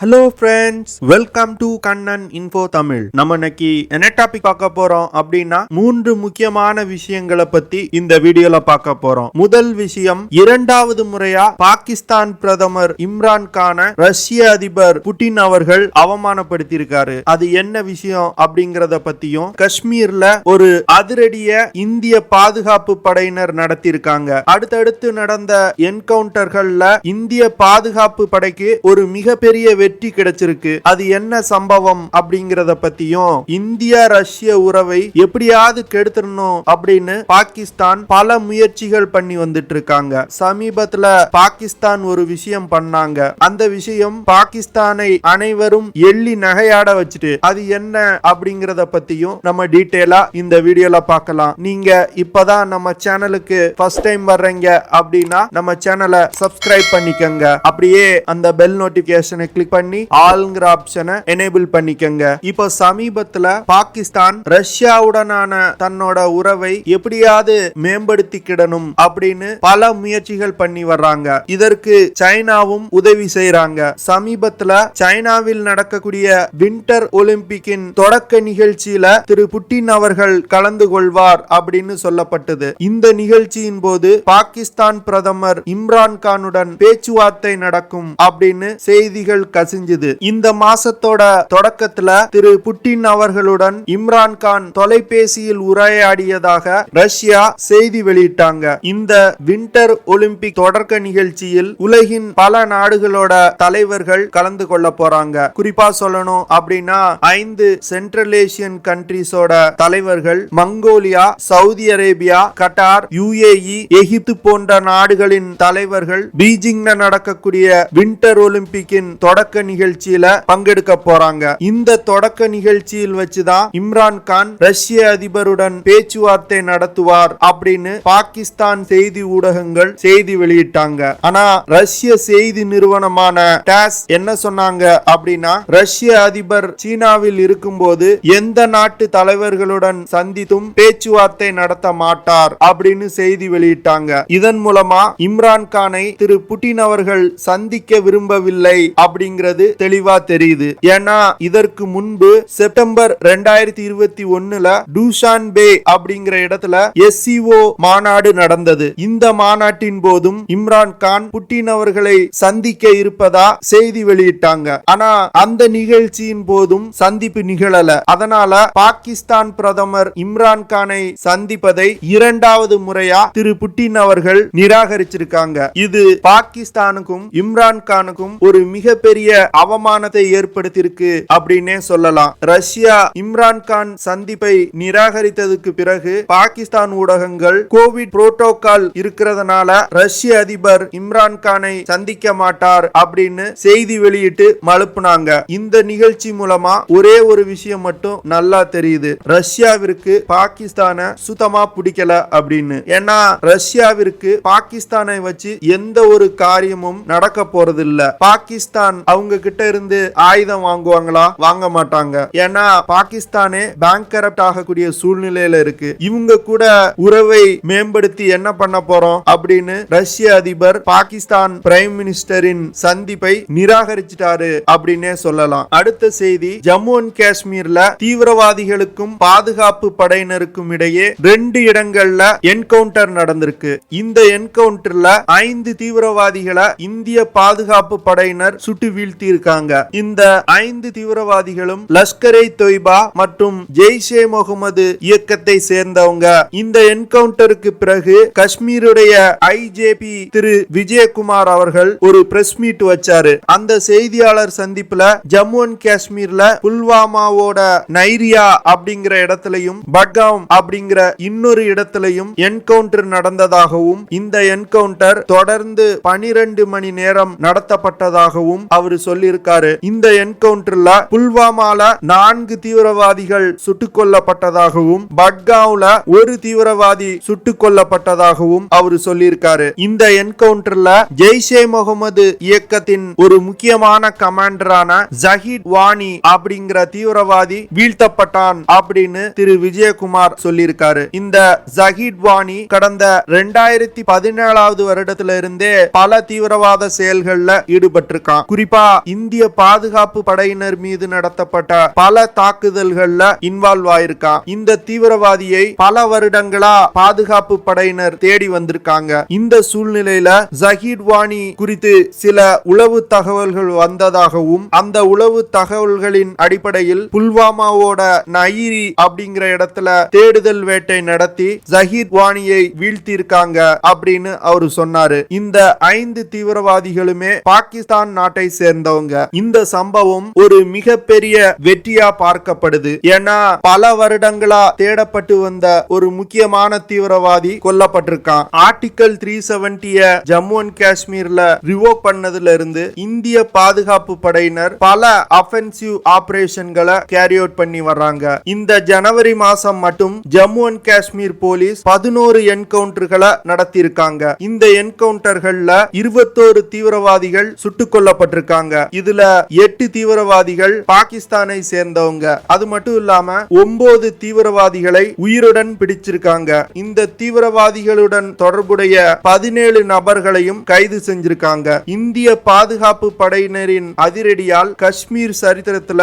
Hello friends, welcome to Kannan info Tamil. நம்ம இன்னைக்கு என்ன டாபிக் பார்க்க போறோம் அப்படின்னா 3 முக்கியமான விஷயங்களை பத்தி இந்த வீடியோல பார்க்க போறோம். முதல் விஷயம், இரண்டாவது முறையா பாகிஸ்தான் பிரதமர் இம்ரான் கான ரஷ்ய அதிபர் புட்டின் அவர்கள் அவமானப்படுத்தியிருக்காரு. அது என்ன விஷயம் அப்படிங்கறத பத்தியும், காஷ்மீர்ல ஒரு அதிரடிய இந்திய பாதுகாப்பு படையினர் நடத்தியிருக்காங்க. அடுத்தடுத்து நடந்த என்கவுண்டர்கள்ல இந்திய பாதுகாப்பு படைக்கு ஒரு மிகப்பெரிய வெற்றி கிடைச்சிருக்கு. அது என்ன சம்பவம் அப்படிங்கறத பத்தியும், இந்தியா ரஷ்ய உறவை எப்படியாவது கெடுத்துடணும் அப்படின்னு பாகிஸ்தான் பல முயற்சிகள் பண்ணி வந்துட்டு இருக்காங்க. சமீபத்துல பாகிஸ்தான் ஒரு விஷயம் பண்ணாங்க. அந்த விஷயம் பாகிஸ்தானை அனைவரும் எள்ளி நகையாட வச்சுட்டு, அது என்ன அப்படிங்கறத பத்தியும் நம்ம டீடைலா இந்த வீடியோல பார்க்கலாம். நீங்க இப்பதான் நம்ம சேனலுக்கு ஃபர்ஸ்ட் டைம் வர்றீங்க அப்படின்னா நம்ம சேனலை சப்ஸ்கிரைப் பண்ணிக்கங்க. அப்படியே அந்த பெல் நோட்டிபிகேஷனை கிளிக் பண்ணி ஆல்ங்கிற ஆப்ஷனை எனேபிள் பண்ணிக்கங்க. இப்போ சமீபத்துல பாகிஸ்தான் ரஷ்யாவுடனான தன்னோட உறவை எப்படியாவது மேம்படுத்திக்கிடணும் அப்படின்னு பல முயற்சிகள் பண்ணி வர்றாங்க. இதற்கு சைனாவும் உதவி செய்யறாங்க. சமீபத்துல சைனாவில் நடக்கக்கூடிய வின்டர் ஒலிம்பிக்கின் தொடக்க நிகழ்ச்சியில திரு புட்டின் அவர்கள் கலந்து கொள்வார் அப்படின்னு சொல்லப்பட்டது. இந்த நிகழ்ச்சியின் போது பாகிஸ்தான் பிரதமர் இம்ரான் கானுடன் பேச்சுவார்த்தை நடக்கும் அப்படின்னு செய்திகள் கசிஞ்சது. இந்த மாசத்தோட தொடக்கத்துல திரு புட்டின் அவர்களுடன் இம்ரான் கான் தொலைபேசியில் உரையாடியதாக ரஷ்யா செய்தி வெளியிட்டாங்க. இந்த வின்டர் ஒலிம்பிக் தொடக்க நிகழ்ச்சியில் உலகின் பல நாடுகளோட தலைவர்கள் கலந்து கொள்ள போறாங்க. குறிப்பா சொல்லணும் அப்படின்னா 5 சென்ட்ரல் ஏசியன் கண்ட்ரீஸோட தலைவர்கள், Mongolia, Saudi Arabia, Qatar, UAE, Egypt போன்ற நாடுகளின் தலைவர்கள் பீஜிங்ல நடக்கக்கூடிய வின்டர் ஒலிம்பிக்கின் தொடக்க நிகழ்ச்சியில பங்கெடுக்க போறாங்க. இந்த தொடக்க நிகழ்ச்சியில் வச்சுதான் இம்ரான் கான் ரஷ்ய அதிபருடன் பேச்சுவார்த்தை நடத்துவார் அப்படின்னு பாகிஸ்தான் செய்தி ஊடகங்கள் செய்தி வெளியிட்டாங்க. ஆனா ரஷ்ய செய்தி நிறுவனமான டாஸ் என்ன சொன்னாங்க அப்படின்னா, ரஷ்ய அதிபர் சீனாவில் இருக்கும்போது எந்த நாட்டு தலைவர்களுடன் சந்தித்தும் பேச்சுவார்த்தை நடத்த மாட்டார் அப்படின்னு செய்தி வெளியிட்டாங்க. இதன் மூலமா இம்ரான் கானை திரு புட்டின் அவர்கள் சந்திக்க விரும்பவில்லை அப்படிங்கிறது தெளிவா தெரியுது. ஏன்னா இதற்கு முன்பு செப்டம்பர் 2021ல டூஷான் பே அப்படிங்கிற இடத்துல SCO மாநாடு நடந்தது. இந்த மாநாட்டின் போதும் இம்ரான் கான் புட்டின் அவர்களை சந்திக்க இருப்பதா செய்தி வெளியிட்டாங்க. ஆனா அந்த நிகழ்ச்சியின் போதும் சந்திப்பு நிகழல. அதனால பாகிஸ்தான் பிரதமர் இம்ரான் கானை சந்திப்பதை இரண்டாவது முறையா திரு புட்டின் அவர்கள் நிராகரிச்சிருக்காங்க. இது பாகிஸ்தானுக்கும் இம்ரான் கானுக்கும் ஒரு மிகப்பெரிய அவமானத்தை ஏற்படுத்தியிருக்கு அப்படின்னே சொல்லலாம். ரஷ்யா இம்ரான் கான் சந்திப்பை நிராகரித்ததுக்கு பிறகு பாகிஸ்தான் ஊடகங்கள் கோவிட் புரோட்டோகால் இருக்கிறதுனால ரஷ்ய அதிபர் இம்ரான் கானை சந்திக்க மாட்டார் அப்படின்னு செய்தி வெளியிட்டு மழுப்புனாங்க. இந்த நிகழ்ச்சி மூலமா ஒரே ஒரு விஷயம் மட்டும் நல்லா தெரியுது, ரஷ்யாவிற்கு பாகிஸ்தான சுத்தமா பிடிக்கல அப்படின்னு. ஏன்னா ரஷ்யாவிற்கு பாகிஸ்தானை வச்சு எந்த ஒரு காரியமும் நடக்க போறது இல்ல. பாகிஸ்தான் அவங்க கிட்ட இருந்து ஆயுதம் வாங்குவாங்களா? வாங்க மாட்டாங்க. ஏன்னா பாகிஸ்தானே பேங்க்ரப்ட் ஆகக்கூடிய சூழ்நிலையில இருக்கு. இவங்க கூட உறவை மேம்படுத்தி என்ன பண்ண போறோம் அப்படின்னு ரஷ்ய அதிபர் பாகிஸ்தான் பிரைம் மினிஸ்டரின் சந்திப்பை நிராகரிச்சிட்டாரு அப்படின்னே சொல்லலாம். அடுத்த செய்தி, ஜம்மு அண்ட் காஷ்மீர்ல தீவிரவாதிகளுக்கும் பாதுகாப்பு படையினருக்கும் இடையே 2 இடங்கள்ல என்கவுண்டர் நடந்திருக்கு. இந்த என்கவுண்டர்ல 5 தீவிரவாதிகளை இந்திய பாதுகாப்பு படையினர் சுட்டு வீழ்த்தி இருக்காங்க. இந்த 5 தீவிரவாதிகளும் லஷ்கர் இ தொய்பா மற்றும் ஜெய்ஷே முகமது இயக்கத்தை சேர்ந்தவங்க. இந்த என்கவுண்டருக்கு பிறகு காஷ்மீருடைய IGP திரு விஜயகுமார் அவர்கள் ஒரு பிரஸ் மீட் வச்சாரு. அந்த செய்தியாளர் சந்திப்புல ஜம்மு அண்ட் காஷ்மீர்ல புல்வாமாவோட நைரியா அப்படிங்கிற இடத்திலையும் பட்காம் அப்படிங்கிற இன்னொரு இடத்திலையும் என்கவுண்டர் நடந்ததாகவும், இந்த என்கவுண்டர் தொடர்ந்து 12 மணி நேரம் நடத்தப்பட்டதாகவும் அவர் சொல்லியிருக்காரு. இந்த என்கவுண்டர்ல புல்வாமால 4 தீவிரவாதிகள் சுட்டுக் கொல்லப்பட்டதாகவும் பட்காவ்ல ஒரு தீவிரவாதி சுட்டுக் கொல்லப்பட்டதாகவும் அவர் சொல்லியிருக்காரு. இந்த என்கவுண்டர்ல ஜெய்ஷே முகமது இயக்கத்தின் ஒரு முக்கியமான கமாண்டரான ஜஹீத் வானி அப்படிங்கிற தீவிரவாதி வீழ்த்தப்பட்டான் அப்படின்னு திரு விஜயகுமார் சொல்லியிருக்காரு. இந்த ஜஹீத் வானி கடந்த 2017 வருடத்தில இருந்தே பல தீவிரவாத செயல்கள்ல ஈடுபட்டிருக்கான். குறிப்பா இந்திய பாதுகாப்பு படையினர் மீது நடத்தப்பட்ட பல தாக்குதல்கள்ல இன்வால்வ் ஆயிருக்கான். இந்த தீவிரவாதியை பல வருடங்களா பாதுகாப்பு படையினர் தேடி வந்திருக்காங்க. இந்த சூழ்நிலையில ஜஹீர் வாணி குறித்து சில உளவு தகவல்கள் வந்ததாகவும் அந்த உளவு தகவல்களின் அடிப்படையில் புல்வாமாவோட நயிரி அப்படிங்கிற இடத்துல தேடுதல் வேட்டை நடத்தி ஜஹீர் வாணியை வீழ்த்தியிருக்காங்க அப்படின்னு அவரு சொன்னாரு. இந்த 5 தீவிரவாதிகளுமே பாகிஸ்தான் நாட்டை சேர்ந்தவங்க. இந்த சம்பவம் ஒரு மிகப்பெரிய வெற்றியா பார்க்கப்படுது. ஏன்னா பல வருடங்களா தேடப்பட்டு வந்த ஒரு முக்கியமான தீவிரவாதி கொல்லப்பட்டிருக்கான். ஆர்டிகல் 370 ஜம்மு அண்ட் காஷ்மீர்ல ரிவோக் பண்ணதுல இருந்து இந்திய பாதுகாப்பு படையினர் பல அஃபென்சிவ் ஆபரேஷன்களை கேரி அவுட் பண்ணி வர்றாங்க. இந்த ஜனவரி மாசம் மட்டும் ஜம்மு அண்ட் காஷ்மீர் போலீஸ் 11 என்கவுண்டர்களை நடத்தி இருக்காங்க. இந்த என்கவுண்டர்கள்ல 21 தீவிரவாதிகள் சுட்டுக் கொல்லப்பட்டிருக்காங்க. இதுல 8 தீவிரவாதிகள் பாகிஸ்தானை சேர்ந்தவங்க. அது மட்டும் இல்லாம 9 தீவிரவாதிகளை உயிருடன் பிடிச்சிருக்காங்க. இந்த தீவிரவாதிகளுடன் தொடர்புடைய 17 நபர்களையும் கைது செஞ்சிருக்காங்க. இந்திய பாதுகாப்பு படையினரின் அதிரடியால் காஷ்மீர் சரித்திரத்துல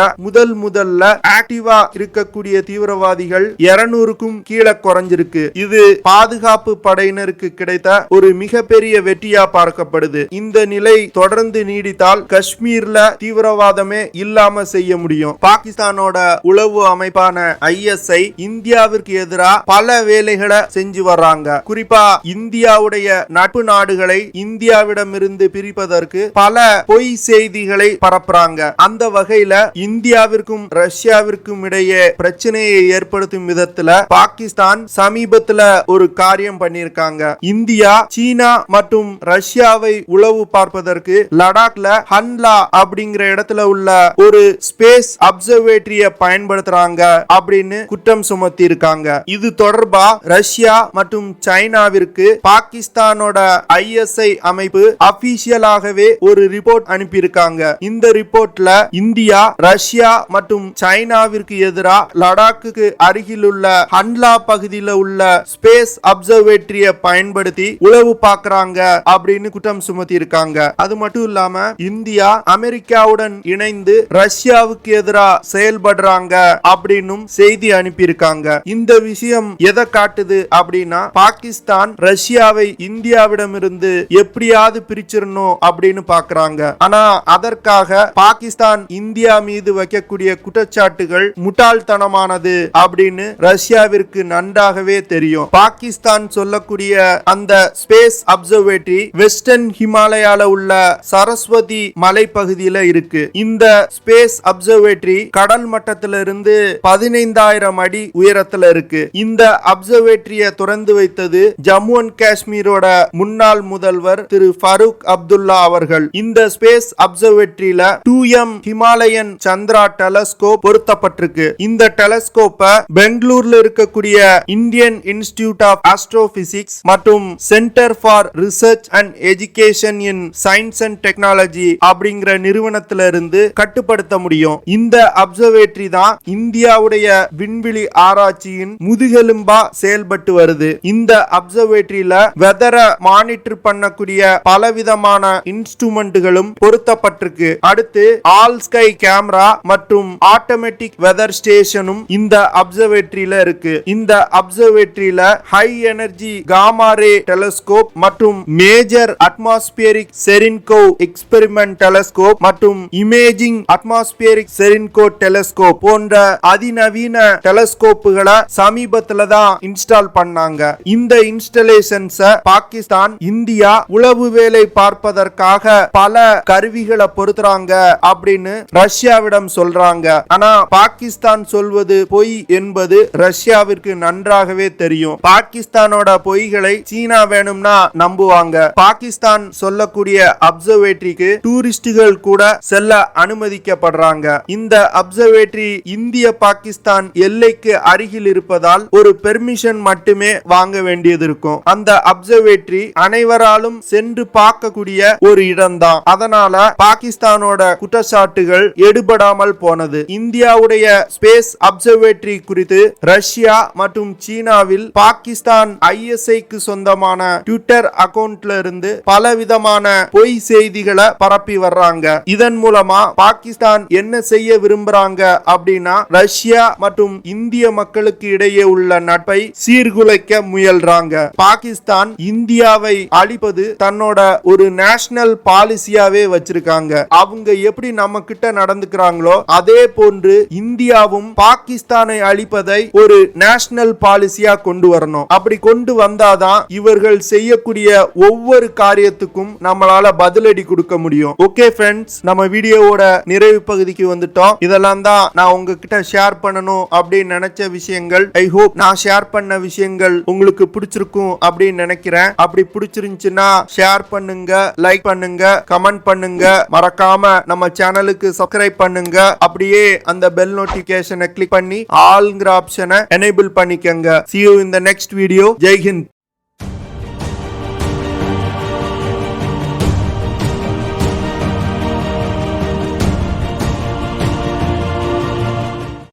முதல்ல ஆக்டிவா இருக்கக்கூடிய தீவிரவாதிகள் 200க்கும் கீழே குறைஞ்சிருக்கு. இது பாதுகாப்பு படையினருக்கு கிடைத்த ஒரு மிகப்பெரிய வெற்றியா பார்க்கப்படுது. இந்த நிலை தொடர்ந்து நீடித்தால் காஷ்மீர்ல தீவிரவாதமே இல்லாம செய்ய முடியும். பாகிஸ்தானோட உளவு அமைப்பான ISI இந்தியாவிற்கு எதிராக பல வேலைகளை செஞ்சு வர்றாங்க. குறிப்பா இந்தியாவுடைய நட்பு நாடுகளை இந்தியாவிடமிருந்து பிரிப்பதற்கு பல பொய் செய்திகளை பரப்புறாங்க. அந்த வகையில இந்தியாவிற்கும் ரஷ்யாவிற்கும் இடையே பிரச்சனையை ஏற்படுத்தும் விதத்துல பாகிஸ்தான் சமீபத்துல ஒரு காரியம் பண்ணிருக்காங்க. இந்தியா சீனா மற்றும் ரஷ்யாவை உளவு பார்ப்பதற்கு லடாக்ல ஹன்லா அப்படிங்கிற இடத்துல உள்ள ஒரு ஸ்பேஸ் அப்சர்வேட்டரிய பயன்படுத்துறாங்க அப்படின்னு குற்றம் சுமத்தி இருக்காங்க. இது தொடர்பா ரஷ்யா மற்றும் சைனாவிற்கு பாகிஸ்தானோட ISI அமைப்பு அபிஷியலாகவே ஒரு ரிப்போர்ட் அனுப்பியிருக்காங்க. இந்த ரிப்போர்ட்ல இந்தியா ரஷ்யா மற்றும் சைனாவிற்கு எதிராக லடாக்கு அருகிலுள்ள ஹன்லா பகுதியில் உள்ள ஸ்பேஸ் அப்சர்வேட்டரிய பயன்படுத்தி உளவு பார்க்கறாங்க அப்படின்னு குற்றம் சுமத்தி இருக்காங்க. அது மட்டும் இல்லாம இந்தியா அமெரிக்காவுடன் இணைந்து ரஷ்யாவுக்கு எதிராக செயல்படுறாங்க அப்படின்னு செய்தி அனுப்பியிருக்காங்க. இந்த விஷயம் எதை காட்டுது அப்படின்னா பாகிஸ்தான் ரஷ்யாவை இந்தியாவிடமிருந்து எப்படியாவது பிரிச்சிடணும் அப்படின்னு பாக்குறாங்க. ஆனா அதற்காக பாகிஸ்தான் இந்தியா மீது வைக்கக்கூடிய குற்றச்சாட்டுகள் முட்டாள்தனமானது அப்படின்னு ரஷ்யாவிற்கு நன்றாகவே தெரியும். பாகிஸ்தான் சொல்லக்கூடிய அந்த ஸ்பேஸ் அப்சர்வேட்டரி வெஸ்டர்ன் ஹிமாலயால உள்ள சரஸ்வதி மலைப்பகுதியில இருக்கு. இந்த ஸ்பேஸ் அப்சர்வேட்டரி கடல் மட்டத்திலிருந்து 15,000 அடி உயரத்துல இருக்கு. இந்த அப்சர்வேட்டரிய திறந்து வைத்தது ஜம்மு அண்ட் காஷ்மீரோட முன்னாள் முதல்வர் திரு ஃபரூக் அப்துல்லா அவர்கள். இந்த ஸ்பேஸ் அப்சர்வேட்டரியில 2M ஹிமாலயன் சந்திரா டெலஸ்கோப் பொருத்தப்பட்டிருக்கு. இந்த டெலஸ்கோப்பை பெங்களூர்ல இருக்கக்கூடிய இந்தியன் இன்ஸ்டிடியூட் ஆஃப் ஆஸ்ட்ரோபிசிக்ஸ் மற்றும் centre for research and education in science and technology அப்படிங்கிற நிறுவனத்தில இருந்து கட்டுப்படுத்த முடியும். இந்த அப்சர்வேட்டரி தான் இந்தியாவுடைய விண்வெளி ஆராய்ச்சியின் முதுகெலும்பா செயல்பட்டு வருது. இந்த அப்சர்வேட்டரியில வெதரை மானிட்டர் பண்ணக்கூடிய பலவிதமான இன்ஸ்ட்ருமெண்ட்களும் பொருத்தப்பட்டிருக்கு. அடுத்து ஆல் ஸ்கை கேமரா மற்றும் ஆட்டோமேட்டிக் வெதர் ஸ்டேஷனும் இந்த அப்சர்வேட்டரியில இருக்கு. இந்த அப்சர்வேட்டரியில high energy gamma ray telescope மற்றும் major atmospheric Cherenkov experiment telescope மற்றும் இமேஜிங் அட்மாஸ்பியரிக் செரின்கோ டெலஸ்கோப் போன்ற அதிநவீன டெலஸ்கோப்புகளை சமீபத்துல தான் இன்ஸ்டால் பண்ணாங்க. இந்த இன்ஸ்டாலேஷன்ஸ் பாகிஸ்தான் இந்தியா உளவு வேலை பார்ப்பதற்காக பல கருவிகளை பொருத்துறாங்க அப்படின்னு ரஷ்யாவிடம் சொல்றாங்க. ஆனா பாகிஸ்தான் சொல்வது பொய் என்பது ரஷ்யாவிற்கு நன்றாகவே தெரியும். பாகிஸ்தானோட பொய்களை சீனா வேணும்னா நம்புவாங்க. பாகிஸ்தான் சொல்லக்கூடிய அப்சர்வேட்டரிக்கு டூரிஸ்டுகள் கூட செல்ல அனுமதிக்கப்படுறாங்க. இந்த அப்சர்வேட்டரி இந்திய பாகிஸ்தான் எல்லைக்கு அருகில் இருப்பதால் ஒரு பெர்மிஷன் மட்டுமே வாங்க வேண்டியது இருக்கும். அந்த அப்சர்வேட்டரி அனைவராலும் சென்று பார்க்கக்கூடிய ஒரு இடம்தான். அதனால பாகிஸ்தானோட குற்றச்சாட்டுகள் எடுபடாமல் போனது. இந்தியாவுடைய ஸ்பேஸ் அப்சர்வேட்டரி குறித்து ரஷ்யா மற்றும் சீனாவில் பாகிஸ்தான் ISIக்கு சொந்தமான ட்விட்டர் அக்கவுண்ட்ல இருந்து பலவிதமான பொய் செய்திகளை பரப்பி வர வர்றாங்க. இதன் மூலமா பாகிஸ்தான் என்ன செய்ய விரும்புறாங்க அப்படின்னா ரஷ்யா மற்றும் இந்திய மக்களுக்கு இடையே உள்ள நட்பை சீர்குலைக்க முயல்றாங்க. பாகிஸ்தான் இந்தியாவை அழிப்பது தன்னோட ஒரு நேஷனல் பாலிசியாவே வச்சிருக்காங்க. அவங்க எப்படி நம்ம கிட்ட நடந்துக்கிறாங்களோ அதே போன்று இந்தியாவும் பாகிஸ்தானை அழிப்பதை ஒரு நேஷனல் பாலிசியா கொண்டு வரணும். அப்படி கொண்டு வந்தாதான் இவர்கள் செய்யக்கூடிய ஒவ்வொரு காரியத்துக்கும் நம்மளால பதிலடி கொடுக்க முடியும். ஓகே ஃப்ரெண்ட்ஸ், நம்ம வீடியோவோட நிறைவு பகுதிக்கு வந்துட்டோம். இதெல்லாம் தான் நான் உங்ககிட்ட ஷேர் பண்ணணும் அப்படின்னு நினைச்ச விஷயங்கள். ஐ ஹோப் நான் ஷேர் பண்ண விஷயங்கள் உங்களுக்கு பிடிச்சிருக்கும் அப்படின்னு நினைக்கிறேன். அப்படி பிடிச்சிருந்துச்சுன்னா ஷேர் பண்ணுங்க, லைக் பண்ணுங்க, கமெண்ட் பண்ணுங்க, மறக்காம நம்ம சேனலுக்கு சப்ஸ்கிரைப் பண்ணுங்க. அப்படியே அந்த பெல் நோட்டிபிகேஷனை கிளிக் பண்ணி ஆல்ங்கிற ஆப்ஷனை எனேபிள் பண்ணிக்கங்க. See you in the next video. Jai Hind.